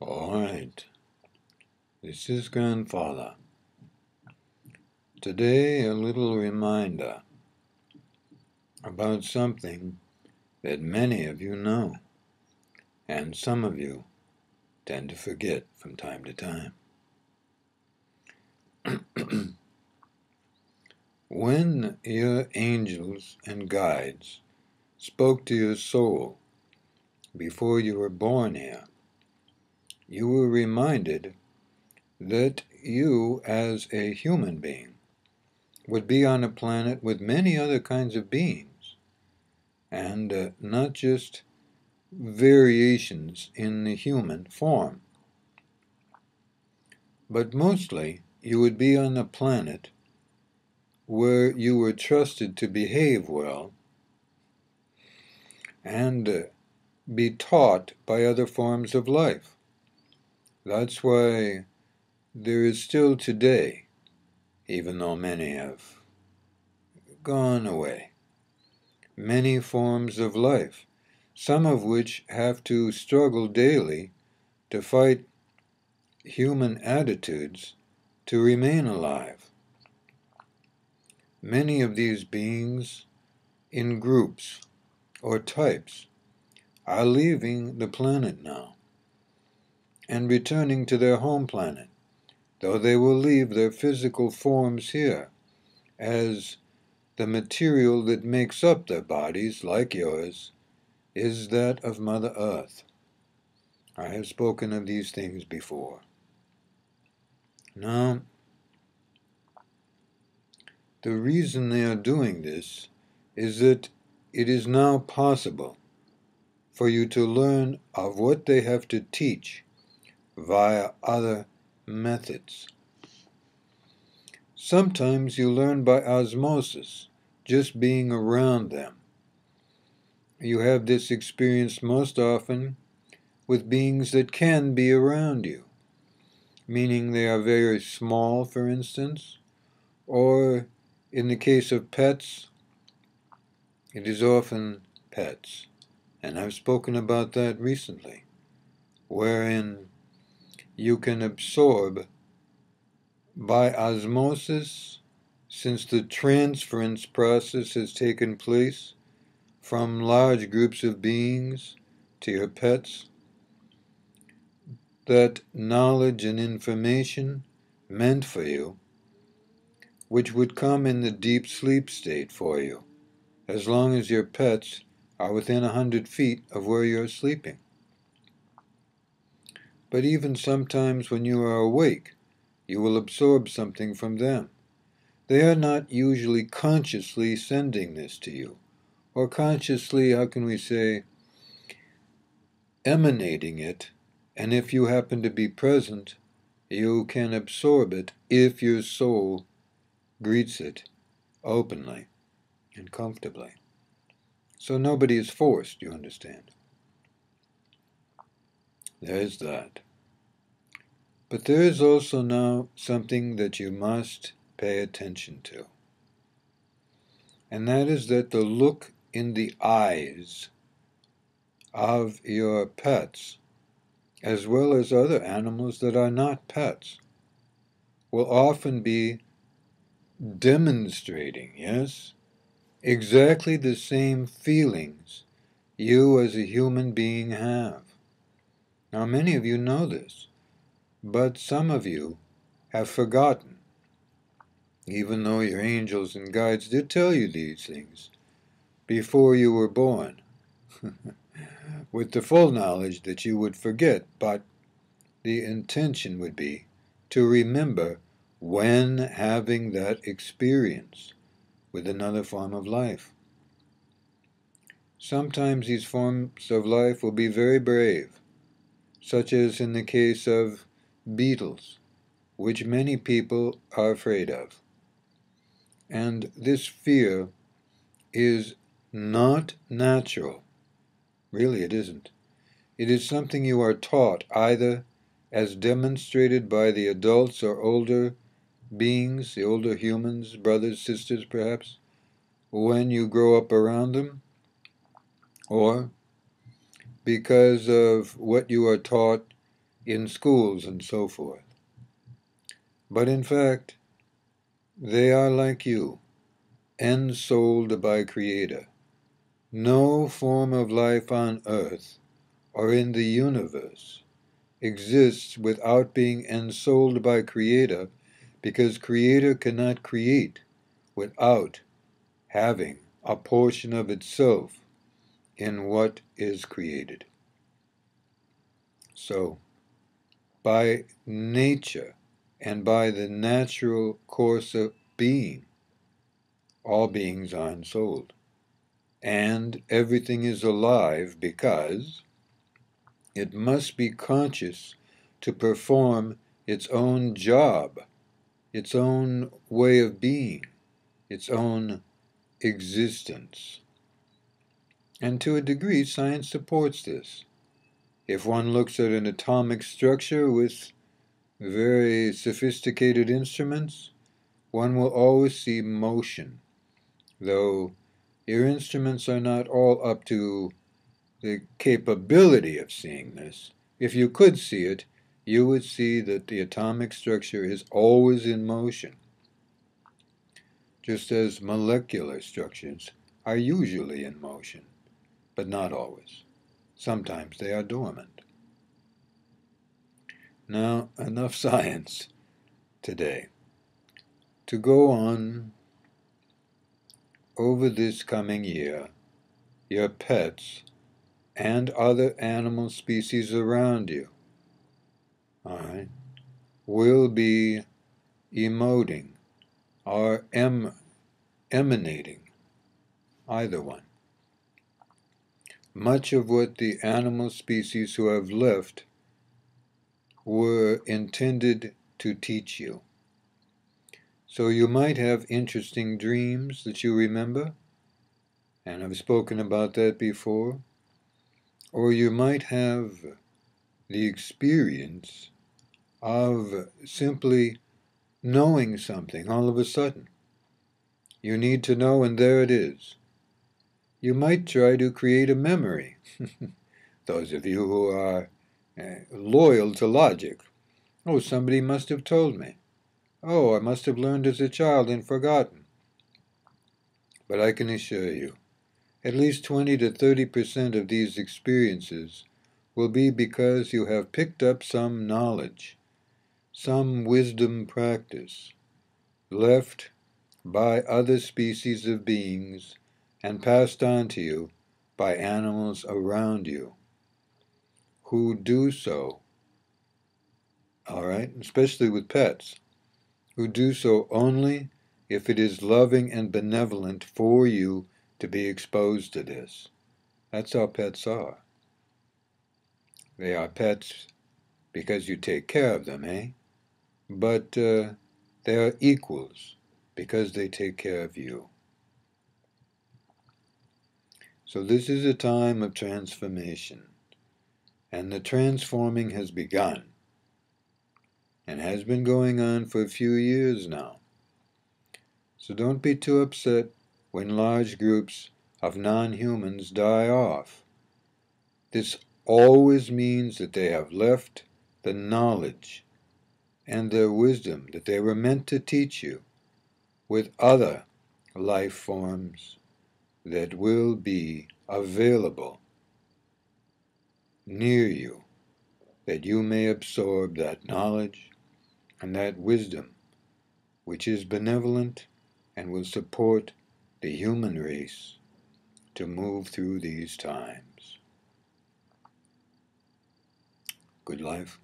All right, this is Grandfather. Today, a little reminder about something that many of you know, and some of you tend to forget from time to time. When your angels and guides spoke to your soul before you were born here, you were reminded that you, as a human being, would be on a planet with many other kinds of beings, and not just variations in the human form. But mostly, you would be on a planet where you were trusted to behave well and be taught by other forms of life. That's why there is still today, even though many have gone away, many forms of life, some of which have to struggle daily to fight human attitudes to remain alive. Many of these beings, in groups or types, are leaving the planet now and returning to their home planet, though they will leave their physical forms here, as the material that makes up their bodies, like yours, is that of Mother Earth. I have spoken of these things before. Now, the reason they are doing this is that it is now possible for you to learn of what they have to teach via other methods. Sometimes you learn by osmosis, just being around them. You have this experience most often with beings that can be around you, meaning they are very small, for instance, or in the case of pets, it is often pets. And I've spoken about that recently, wherein you can absorb by osmosis, since the transference process has taken place from large groups of beings to your pets, that knowledge and information meant for you, which would come in the deep sleep state for you, as long as your pets are within 100 feet of where you're sleeping. But even sometimes when you are awake, you will absorb something from them. They are not usually consciously sending this to you, or consciously, how can we say, emanating it, and if you happen to be present, you can absorb it if your soul greets it openly and comfortably. So nobody is forced, you understand. There's that. But there is also now something that you must pay attention to. And that is that the look in the eyes of your pets, as well as other animals that are not pets, will often be demonstrating, yes, exactly the same feelings you as a human being have. Now, many of you know this, but some of you have forgotten, even though your angels and guides did tell you these things before you were born, with the full knowledge that you would forget, but the intention would be to remember when having that experience with another form of life. Sometimes these forms of life will be very brave, such as in the case of beetles, which many people are afraid of. And this fear is not natural. Really, it isn't. It is something you are taught, either as demonstrated by the adults or older beings, the older humans, brothers, sisters perhaps, when you grow up around them, or because of what you are taught in schools and so forth. But in fact, they are like you, ensouled by Creator. No form of life on earth or in the universe exists without being ensouled by Creator, because Creator cannot create without having a portion of itself in what is created. So, by nature and by the natural course of being, all beings are ensouled. And everything is alive because it must be conscious to perform its own job, its own way of being, its own existence. And to a degree, science supports this. If one looks at an atomic structure with very sophisticated instruments, one will always see motion, though your instruments are not all up to the capability of seeing this. If you could see it, you would see that the atomic structure is always in motion, just as molecular structures are usually in motion, but not always. Sometimes they are dormant. Now, enough science today. To go on, over this coming year, your pets and other animal species around you, all right, will be emoting or emanating, either one, much of what the animal species who have left were intended to teach you. So you might have interesting dreams that you remember, and I've spoken about that before, or you might have the experience of simply knowing something all of a sudden. You need to know, and there it is. You might try to create a memory. Those of you who are loyal to logic. Oh, somebody must have told me. Oh, I must have learned as a child and forgotten. But I can assure you, at least 20 to 30% of these experiences will be because you have picked up some knowledge, some wisdom practice, left by other species of beings and passed on to you by animals around you who do so, all right, especially with pets, who do so only if it is loving and benevolent for you to be exposed to this. That's how pets are. They are pets because you take care of them, eh? But they are equals because they take care of you. So this is a time of transformation, and the transforming has begun and has been going on for a few years now. So don't be too upset when large groups of non-humans die off. This always means that they have left the knowledge and their wisdom that they were meant to teach you with other life forms that will be available near you, that you may absorb that knowledge and that wisdom which is benevolent and will support the human race to move through these times. Good life.